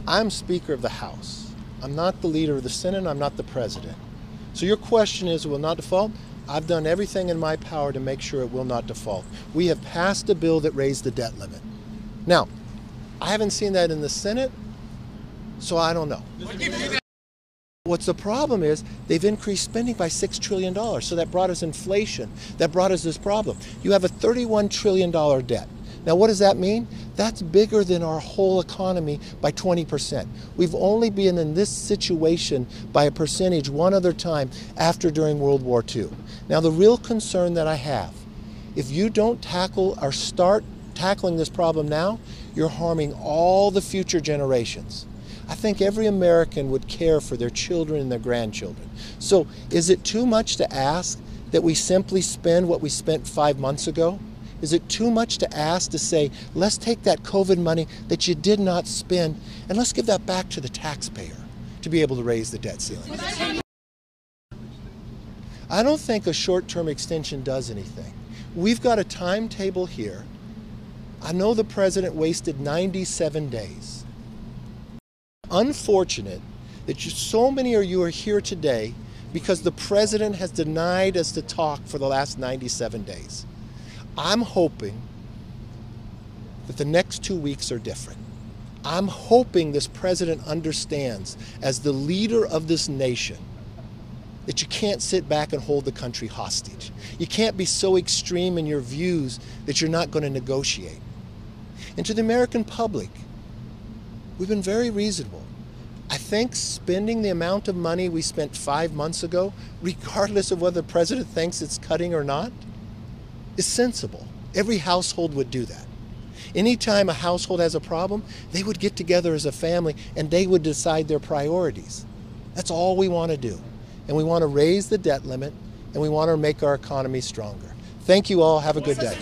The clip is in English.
I'm Speaker of the House. I'm not the leader of the Senate. I'm not the president. So your question is, it will not default? I've done everything in my power to make sure it will not default. We have passed a bill that raised the debt limit. Now, I haven't seen that in the Senate, so I don't know. What's the problem is they've increased spending by $6 trillion, so that brought us inflation. That brought us this problem. You have a $31 trillion debt. Now, what does that mean? That's bigger than our whole economy by 20%. We've only been in this situation by a percentage one other time during World War II. Now, the real concern that I have, if you don't tackle or start tackling this problem now, you're harming all the future generations. I think every American would care for their children and their grandchildren. So is it too much to ask that we simply spend what we spent 5 months ago? Is it too much to ask to say, let's take that COVID money that you did not spend and let's give that back to the taxpayer to be able to raise the debt ceiling? I don't think a short-term extension does anything. We've got a timetable here. I know the president wasted 97 days. Unfortunate that so many of you are here today because the president has denied us to talk for the last 97 days. I'm hoping that the next 2 weeks are different. I'm hoping this president understands, as the leader of this nation, that you can't sit back and hold the country hostage. You can't be so extreme in your views that you're not going to negotiate. And to the American public, we've been very reasonable. I think spending the amount of money we spent 5 months ago, regardless of whether the president thinks it's cutting or not, is sensible. Every household would do that. Anytime a household has a problem, they would get together as a family and they would decide their priorities. That's all we want to do. And we want to raise the debt limit and we want to make our economy stronger. Thank you all. Have a good day.